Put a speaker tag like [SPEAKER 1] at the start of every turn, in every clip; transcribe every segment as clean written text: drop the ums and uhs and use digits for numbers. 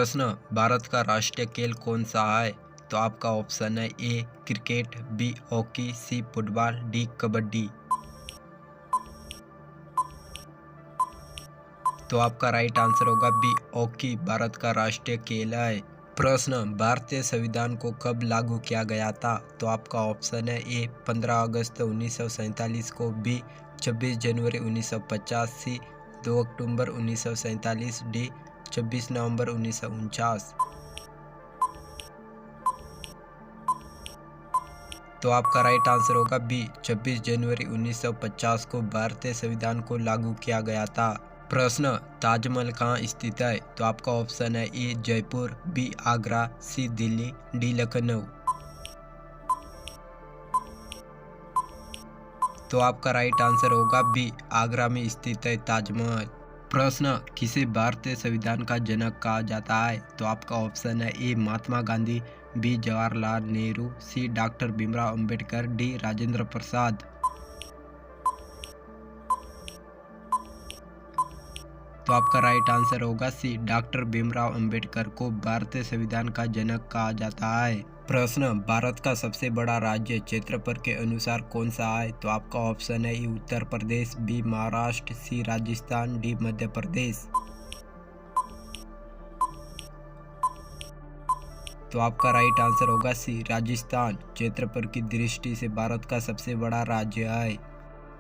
[SPEAKER 1] प्रश्न, भारत का राष्ट्रीय खेल कौन सा है? तो आपका ऑप्शन है A cricket, B hockey, C football, D kabaddi. तो आपका राइट आंसर होगा बी हॉकी भारत का राष्ट्रीय खेल है। प्रश्न, भारतीय संविधान को कब लागू किया गया था? तो आपका ऑप्शन है ए 15 अगस्त 1947 को, बी 26 जनवरी 1950, सी 2 अक्टूबर 1947, डी 26 नवंबर 1949। तो आपका राइट आंसर होगा बी 26 जनवरी 1950 को भारतीय संविधान को लागू किया गया था। प्रश्न, ताजमहल कहाँ स्थित है? तो आपका ऑप्शन है ए जयपुर, बी आगरा, सी दिल्ली, डी लखनऊ। तो आपका राइट आंसर होगा बी आगरा में स्थित है ताजमहल। प्रश्न, किसे भारतीय संविधान का जनक कहा जाता है? तो आपका ऑप्शन है ए महात्मा गांधी, बी जवाहरलाल नेहरू, सी डॉक्टर भीमराव अंबेडकर, डी राजेंद्र प्रसाद। तो आपका राइट आंसर होगा सी डॉक्टर भीमराव अंबेडकर को भारतीय संविधान का जनक कहा जाता है। प्रश्न, भारत का सबसे बड़ा राज्य क्षेत्रफल के अनुसार कौन सा है? तो आपका ऑप्शन है ए उत्तर प्रदेश, बी महाराष्ट्र, सी राजस्थान, डी मध्य प्रदेश। तो आपका राइट आंसर होगा सी राजस्थान क्षेत्रफल की दृष्टि से भारत का सबसे बड़ा राज्य है।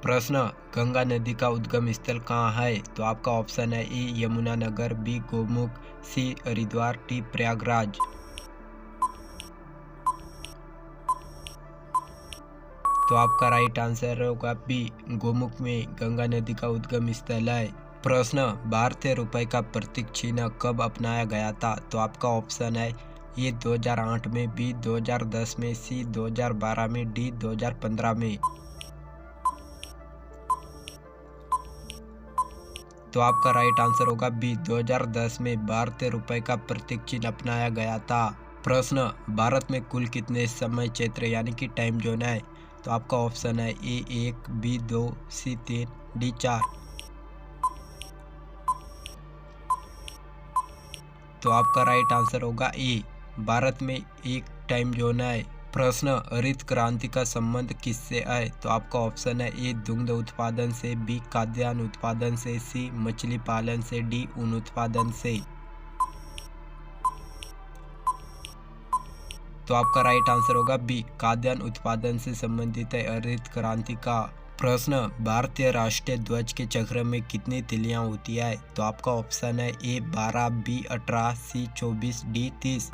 [SPEAKER 1] प्रश्न, गंगा नदी का उद्गम स्थल कहाँ है? तो आपका ऑप्शन है ए यमुनानगर, बी गोमुख, सी हरिद्वार, डी प्रयागराज। तो आपका राइट आंसर होगा बी गोमुख में गंगा नदी का उद्गम स्थल है। प्रश्न, भारतीय रुपए का प्रतीक चिन्ह कब अपनाया गया था? तो आपका ऑप्शन है ए 2008 में, बी 2010 में, सी 2012 में, डी 2015 में। तो आपका राइट आंसर होगा बी 2010 में भारतीय रुपए का प्रतीक चिन्ह अपनाया गया था। प्रश्न, भारत में कुल कितने समय क्षेत्र यानी कि टाइम जोन है? तो आपका ऑप्शन है ए 1, बी 2, सी 3, डी 4। तो आपका राइट आंसर होगा ए, भारत में एक टाइम जोन है। प्रश्न, हरित क्रांति का संबंध किससे है? तो आपका ऑप्शन है ए दुग्ध उत्पादन से, बी खाद्यान्न उत्पादन से, सी मछली पालन से, डी ऊन उत्पादन से। तो आपका राइट आंसर होगा बी खाद्यान्न उत्पादन से संबंधित है हरित क्रांति का। प्रश्न, भारतीय राष्ट्रीय ध्वज के चक्र में कितनी तिलियां होती है? तो आपका ऑप्शन है ए 12, बी 18, सी 24, डी 30।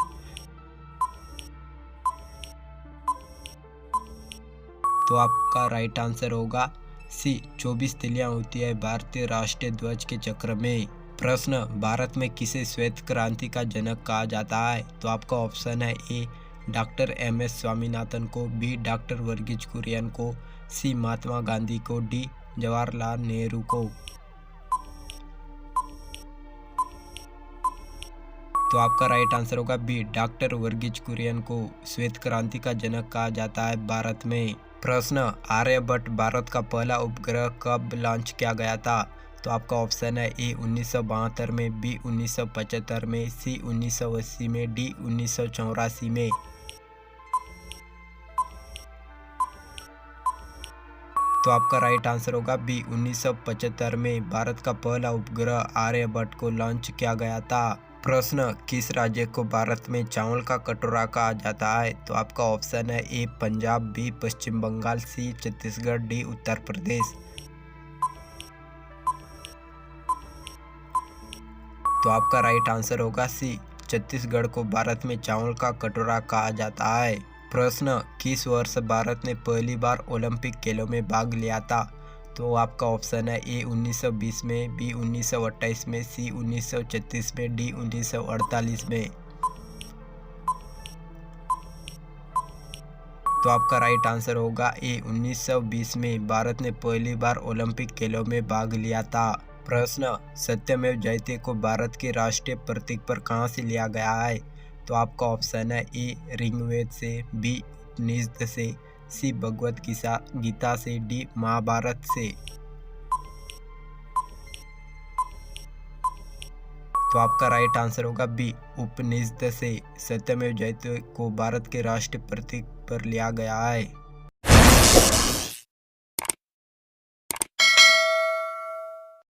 [SPEAKER 1] तो आपका राइट आंसर होगा सी 24 तिलियां होती है भारतीय राष्ट्रीय ध्वज के चक्र में। प्रश्न, भारत में किसे श्वेत क्रांति का जनक कहा जाता है? तो आपका ऑप्शन है ए डॉक्टर एम.एस. स्वामीनाथन को, बी डॉक्टर वर्गीज कुरियन को, सी महात्मा गांधी को, डी जवाहरलाल नेहरू को। तो आपका राइट आंसर होगा बी डॉक्टर वर्गीज कुरियन को श्वेत क्रांति का जनक कहा जाता है भारत में। प्रश्न, आर्यभट्ट भारत का पहला उपग्रह कब लॉन्च किया गया था? तो आपका ऑप्शन है ए 1972 में, बी 1975 में, सी 1980 में, डी 1984 में। तो आपका राइट आंसर होगा बी 1975 में भारत का पहला उपग्रह आर्यभट्ट को लॉन्च किया गया था। प्रश्न, किस राज्य को भारत में चावल का कटोरा कहा जाता है? तो आपका ऑप्शन है ए पंजाब, बी पश्चिम बंगाल, सी छत्तीसगढ़, डी उत्तर प्रदेश। तो आपका राइट आंसर होगा सी छत्तीसगढ़ को भारत में चावल का कटोरा कहा जाता है। प्रश्न, किस वर्ष भारत ने पहली बार ओलंपिक खेलों में भाग लिया था? तो आपका ऑप्शन है ए 1920 में, बी 1928 में, सी 1936 में, डी 1948 में। तो आपका राइट आंसर होगा ए 1920 में भारत ने पहली बार ओलंपिक खेलों में भाग लिया था। प्रश्न, सत्यमेव जयते को भारत के राष्ट्रीय प्रतीक पर कहाँ से लिया गया है? तो आपका ऑप्शन है ए ऋग्वेद से, बी उपनिषद से, सी भगवत गीता से, डी महाभारत से। तो आपका राइट आंसर होगा बी, उपनिषद से सत्यमेव जयते को भारत के राष्ट्रीय प्रतीक पर लिया गया है।